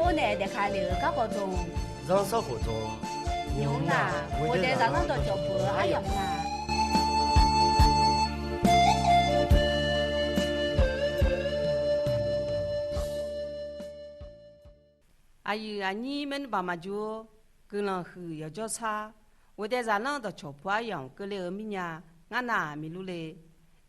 我呢在开了高高中，让生活中牛呐，我得让人到脚步还用呐。阿姨啊，你们爸妈就跟人后要叫差，我得让人到脚步还用，跟了米呀，俺那没路嘞。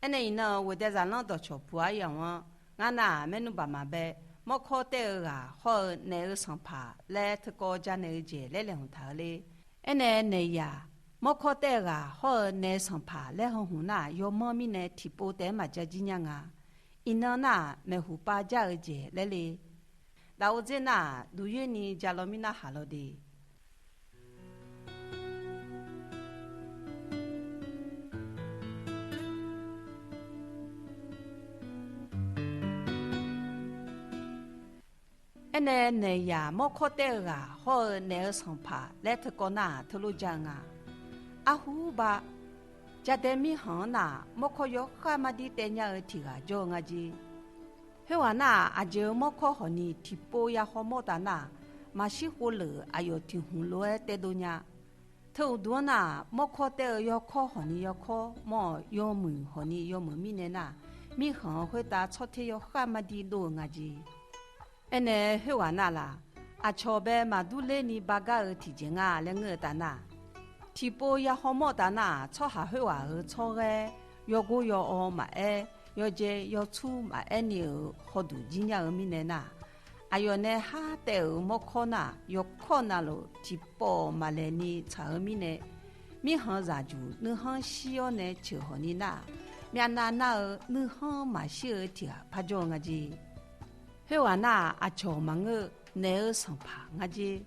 俺那呢，我得让人到脚步还用啊，俺那没弄爸妈呗。莫考得啊，好那个上爬来他高家那个节来两头嘞。俺那呀，莫考得啊，好那上爬来红红那要猫咪呢提包带嘛叫几样啊？一那那没胡巴家个节来嘞。那我在那六月呢，家老米那下了的。那呀，莫考得啊，好那个上爬来他高那他路讲啊，阿虎吧，家的米行那莫考要干嘛的带伢个提啊，叫我去。迄话那阿就莫考和你提包呀好莫大那，马西火了还要听红路诶带到伢。头多那莫考得要考和你要考，莫要问和你要问米呢那，米行会打朝天要干嘛的路我去。哎呢，迄话那啦，阿乔白马都来你八个儿提前啊，两个大那，提包也好莫大那，炒下迄话儿炒个，要过要熬嘛哎，要节要粗嘛哎牛，好多几年儿面来那，还有呢哈带儿莫考那，要考那咯，提包嘛来你炒儿面呢，面行热住，你行需要呢就好你那，面那儿你行嘛需要提啊，怕叫我去。迄话那阿乔忙个那个上爬我去，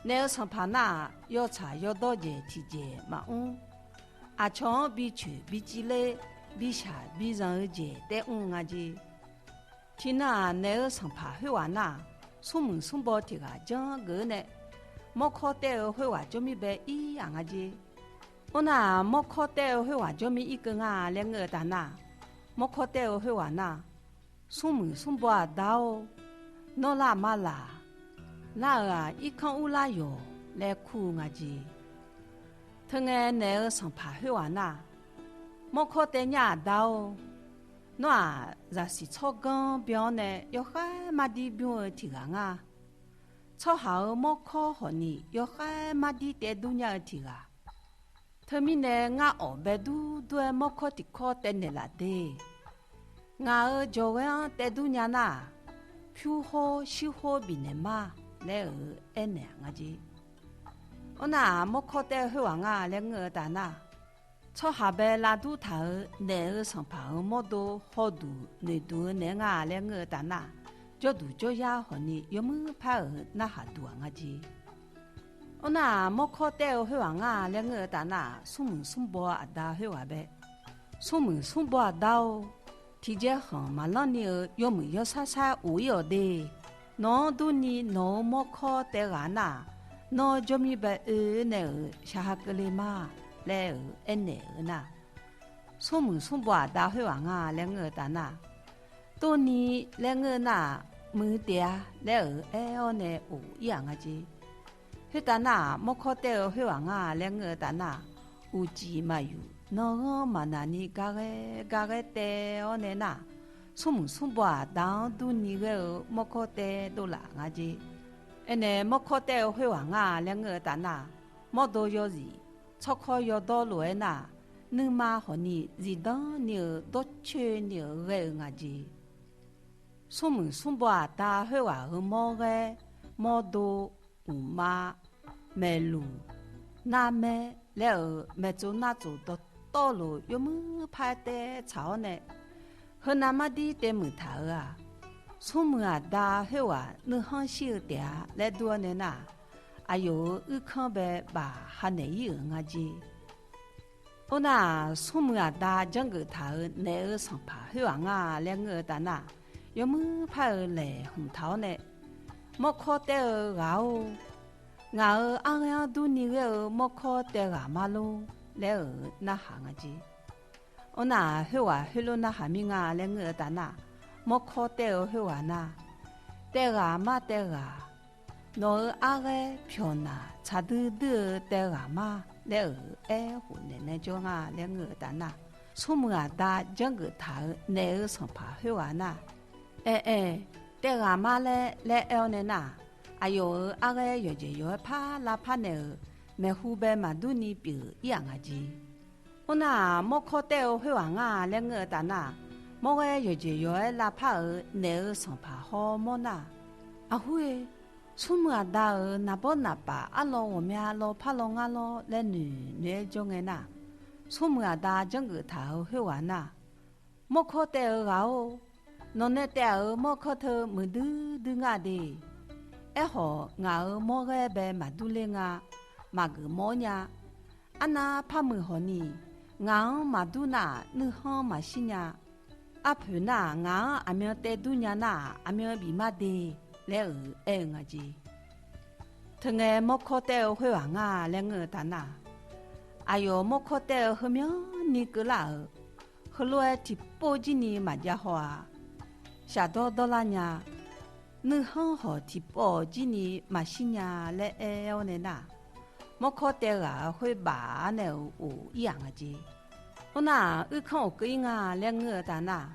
那个上爬那要查要多节体节嘛阿乔比去比积累比下比上个节带我去，听那个上爬迄话那出门送包提个讲个呢，莫考带个迄话就咪白一样个去，我那莫考带个迄话就咪一个啊两个大那，莫考带个迄话那。送门送不啊到，那拉嘛拉，那啊一看乌拉哟来哭我去，他个那个上爬去玩呐，莫考得伢到，那若是草根标呢，要海马地标提个啊，草好莫考和你要海马地带度伢提个，他们呢我学白都莫考的考得你啦的。我就讲带度伢那，πιο好修好比呢嘛，来二两个去。我那莫考得去玩啊，两个大那，朝下边拉肚头，那个上爬莫多好多，那多那个两个大那，叫多叫呀和你有没拍那下多个去。我那莫考得去玩啊，两个大那，送门送包啊大去玩呗，送门送包啊到。提前行嘛，老牛要没要啥啥无要的，侬多你侬莫考得个那，侬就咪把那下个嘞嘛，来那那，送门送包大会玩啊，两个大那，多你两个那没得啊，来那无一样个子，去大那莫考得会玩啊，两个大那无鸡嘛有。那嘛那你家个带我呢那，送不啊？当都你个莫考带都啦个子，那莫考带会玩啊，两个大那，莫多要gì，超考要多路那，你妈和你日当你多缺你个个子，送不啊？大会玩个莫个莫多五妈没路，那没了没做那做到。道路有没拍的草呢？和那么的在门头啊，出门啊大黑话，你好修的来多呢呐？还有二看呗吧，还能有啊子。我那出门啊大整个头，那个上爬黑话啊，两个大那有没拍来红头呢？莫考得熬，熬昂样多年个莫考得阿妈喽。来那行个子，我那迄话迄路那下面啊，两个大那，莫考得迄话那， 때가 마 때가 너 아래 변나 차드드 때가 마 내에 후네네 정아 랭어다나 소무아다 정거타 내에 성파 회와나 에에 때가 마래 레에오네나 아요 아래 여제요 파 라파네 메후베 마두니 비 이양아지 오나 모코테오 회왕아 랭어다나 모에 여제요 라파의 내에 성파 호모나 아후에 소무아다 나보나빠 알로 오메알로 팔롱알로 레누 뇌종에나 소무아다 정거타 회와나 모코테오가오 너네 때의 모코트 무드등아디 에호 나의 모게베 마둘랭아 마그 뭐냐 아나 파무호니 나 마두나 느허 마시냐 아프나 나 아며 때두냐나 아며 비마디 레의 에응아지 등에 모코테의 회왕아 랭어다나 아요 모코테의 흐면 니끌라 흘로에 뒷보지니 맞야호아 샤도돌라냐 느허허 뒷보지니 마시냐 레에오네나 모코테가 회바네우 이양아지 오나 의콩 끄잉아 랭어다나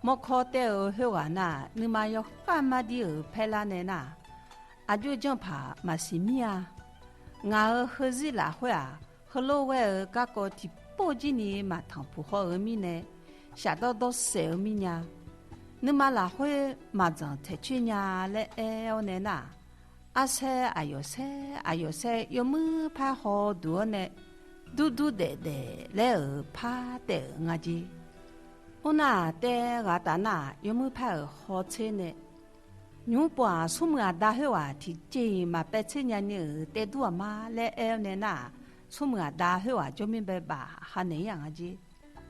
모코테의 회와나 느마요 까마디의 펠라네나 아주 정파 마시미야 나의 허지라 회아 흘로에 갖고 뒷보지니 마탕푸허 의미네 샤도도 세우미냐 느마라회 마장 태취냐 레에오네나 아세 아요세 요무 파호 두어네 두두데데 레어 파데 응아지 오나 때가다나 요무 파어 호체네 뉴빠 소무아다 회와 디제 마페체냐니 때두아마 레에오네나 소무아다 회와 조민베바 하네양아지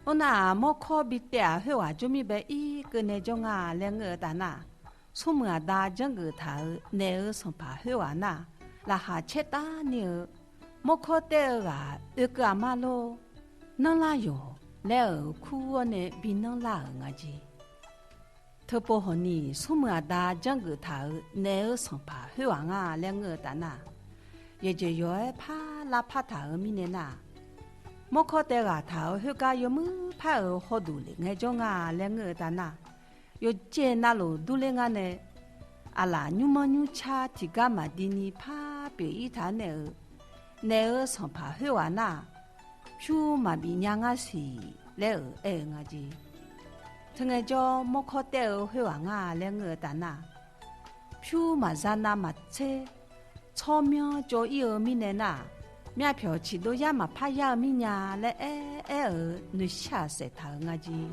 오나 모코비때 회와 조미베 이 그네종아 랭어다나 소무아다 정거타 내의 성파 회와나 라하 체다니 모코테가 으까마로能라요 레어 쿠원에 비능라응아지特보허니 소무아다 정거타 내의 성파 회왕아 랭어다나 예제요에 파 라파타 의미네나 모코테가 타 회가 요무 파어 호두리 내종아 랭어다나 요제나로 둘랭아네 알라 뉴머뉴차 디가마디니 파베이타네 내의 성파 회와나 퓨마비냥아시 레어 에응아지 등에저 모코테의 회왕아 랭어다나 퓨마자나 마체 처며 조이어미네나 мя표 지도야마 파야미냐 레에에어 느샤세 타응아지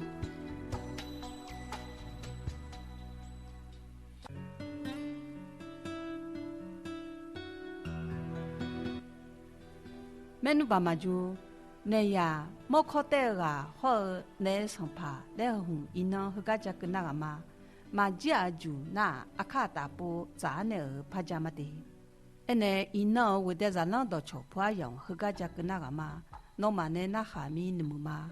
메누바마주 내야 모코테가 허 내성파 내홍 이너 허가자 끝나가마 마지아주 나 아카다보 자네 파자마데 에네 이너 외대자랑도 초포아용 허가자 끝나가마 노마네 나하미 느무마